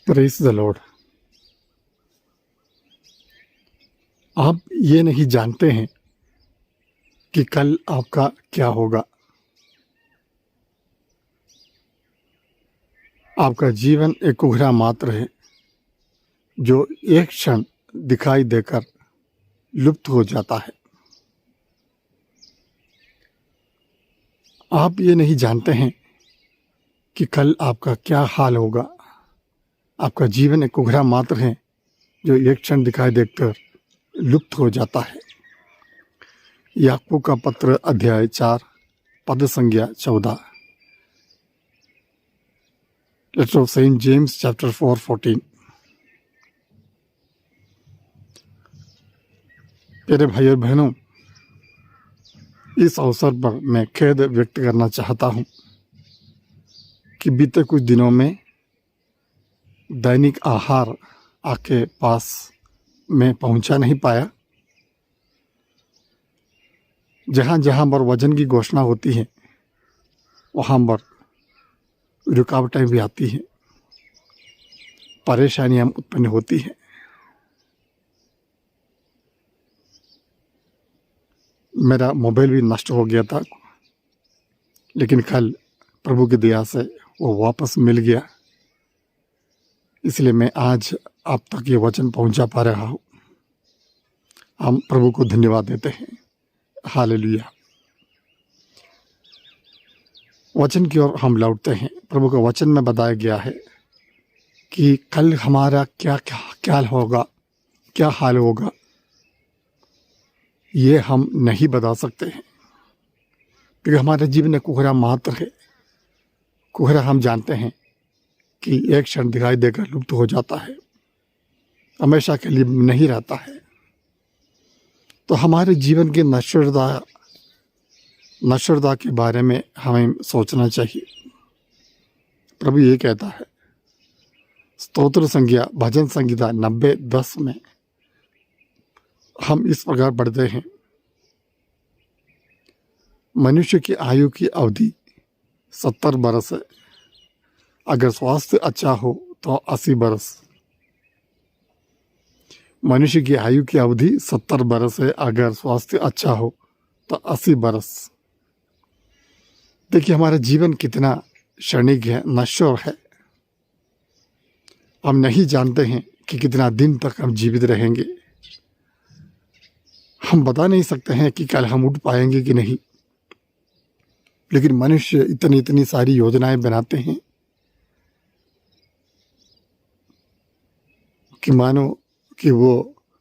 Praise the Lord. आप ये नहीं जानते हैं कि कल आपका क्या होगा। आपका जीवन एक कुहरा मात्र है जो एक क्षण दिखाई देकर लुप्त हो जाता है। आप ये नहीं जानते हैं कि कल आपका क्या हाल होगा। आपका जीवन एक कुहरा मात्र है जो एक क्षण दिखाई देकर लुप्त हो जाता है। याकूब का पत्र अध्याय 4 पद संज्ञा 14। Letter of saint James chapter 4:14। प्यारे भाई और बहनों, इस अवसर पर मैं खेद व्यक्त करना चाहता हूं कि बीते कुछ दिनों में दैनिक आहार आपके पास में पहुंचा नहीं पाया। जहां जहां पर वजन की घोषणा होती है वहां पर रुकावटें भी आती हैं, परेशानियां उत्पन्न होती हैं। मेरा मोबाइल भी नष्ट हो गया था, लेकिन कल प्रभु की दया से वो वापस मिल गया। इसलिए मैं आज आप तक ये वचन पहुंचा पा रहा हूँ। हम प्रभु को धन्यवाद देते हैं। हालेलुया। वचन की ओर हम लौटते हैं। प्रभु के वचन में बताया गया है कि कल हमारा क्या होगा, क्या हाल होगा, ये हम नहीं बता सकते हैं, क्योंकि हमारे जीवन एक कुहरा मात्र है। कुहरा हम जानते हैं कि एक क्षण दिखाई देकर लुप्त हो जाता है, हमेशा के लिए नहीं रहता है। तो हमारे जीवन की नश्वरता के बारे में हमें सोचना चाहिए। प्रभु ये कहता है स्तोत्र संज्ञा भजन संहिता 90:10 में हम इस प्रकार पढ़ते हैं, मनुष्य की आयु की अवधि 70 बरस है, अगर स्वास्थ्य अच्छा हो तो 80 बरस। मनुष्य की आयु की अवधि 70 बरस है, अगर स्वास्थ्य अच्छा हो तो 80 बरस। देखिए हमारा जीवन कितना क्षणिक है, नश्वर है। हम नहीं जानते हैं कि कितना दिन तक हम जीवित रहेंगे। हम बता नहीं सकते हैं कि कल हम उठ पाएंगे कि नहीं, लेकिन मनुष्य इतनी सारी योजनाएं बनाते हैं कि मानो कि वो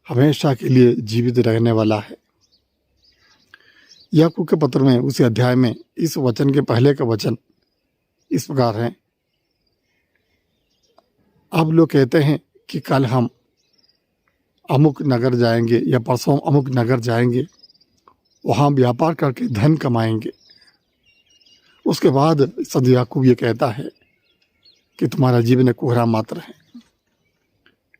हमेशा के लिए जीवित रहने वाला है। याकूब के पत्र में उसी अध्याय में इस वचन के पहले का वचन इस प्रकार है, अब लोग कहते हैं कि कल हम अमुक नगर जाएंगे या परसों अमुक नगर जाएंगे, वहाँ व्यापार करके धन कमाएंगे। उसके बाद संत याकूब ये कहता है कि तुम्हारा जीवन एक कुहरा मात्र है,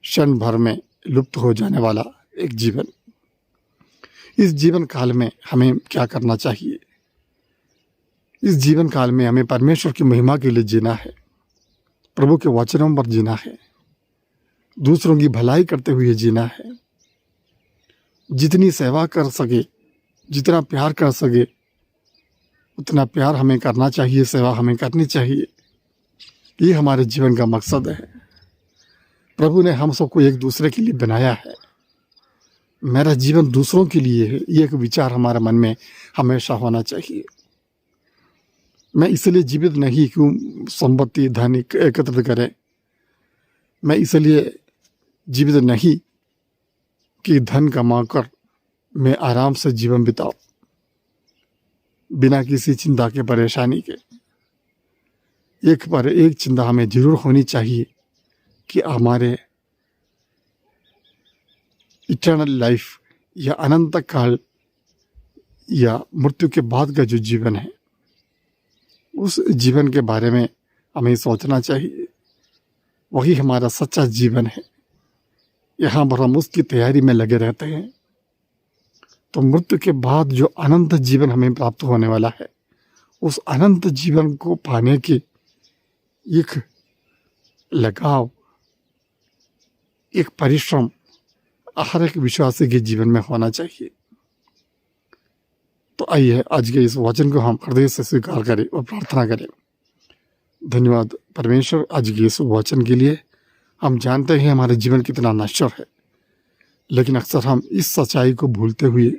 क्षण भर में लुप्त हो जाने वाला एक जीवन। इस जीवन काल में हमें क्या करना चाहिए? इस जीवन काल में हमें परमेश्वर की महिमा के लिए जीना है, प्रभु के वचनों पर जीना है, दूसरों की भलाई करते हुए जीना है। जितनी सेवा कर सके, जितना प्यार कर सके, उतना प्यार हमें करना चाहिए, सेवा हमें करनी चाहिए। ये हमारे जीवन का मकसद है। प्रभु ने हम सबको एक दूसरे के लिए बनाया है। मेरा जीवन दूसरों के लिए है, ये एक विचार हमारे मन में हमेशा होना चाहिए। मैं इसलिए जीवित नहीं क्यों संपत्ति धन एकत्रित करें, मैं इसलिए जीवित नहीं कि धन कमाकर मैं आराम से जीवन बिताऊं बिना किसी चिंता के, परेशानी के। एक चिंता हमें जरूर होनी चाहिए कि हमारे इटर्नल लाइफ या अनंत काल या मृत्यु के बाद का जो जीवन है, उस जीवन के बारे में हमें सोचना चाहिए। वही हमारा सच्चा जीवन है। यहाँ पर हम उसकी तैयारी में लगे रहते हैं, तो मृत्यु के बाद जो अनंत जीवन हमें प्राप्त होने वाला है, उस अनंत जीवन को पाने की एक लगाव एक परिश्रम हर एक विश्वासी के जीवन में होना चाहिए। तो आइए आज के इस वचन को हम हृदय से स्वीकार करें और प्रार्थना करें। धन्यवाद परमेश्वर आज के इस वचन के लिए। हम जानते हैं हमारे जीवन कितना नश्वर है, लेकिन अक्सर हम इस सच्चाई को भूलते हुए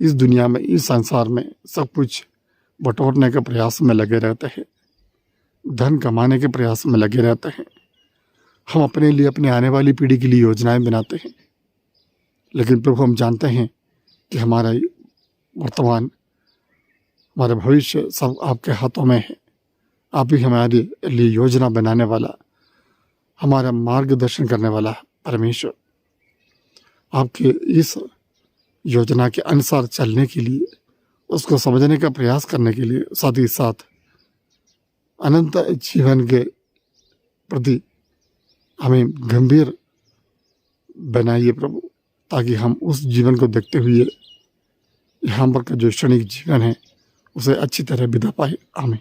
इस दुनिया में, इस संसार में सब कुछ बटोरने के प्रयास में लगे रहते हैं, धन कमाने के प्रयास में लगे रहते हैं। हम अपने लिए, अपने आने वाली पीढ़ी के लिए योजनाएं बनाते हैं, लेकिन प्रभु हम जानते हैं कि हमारा वर्तमान, हमारा भविष्य सब आपके हाथों में है। आप ही हमारे लिए योजना बनाने वाला, हमारा मार्गदर्शन करने वाला परमेश्वर। आपके इस योजना के अनुसार चलने के लिए, उसको समझने का प्रयास करने के लिए, साथ ही साथ अनंत जीवन के प्रति हमें गंभीर बनाइए प्रभु, ताकि हम उस जीवन को देखते हुए यहाँ पर का जो क्षणिक जीवन है उसे अच्छी तरह बिता पाए। आमीन।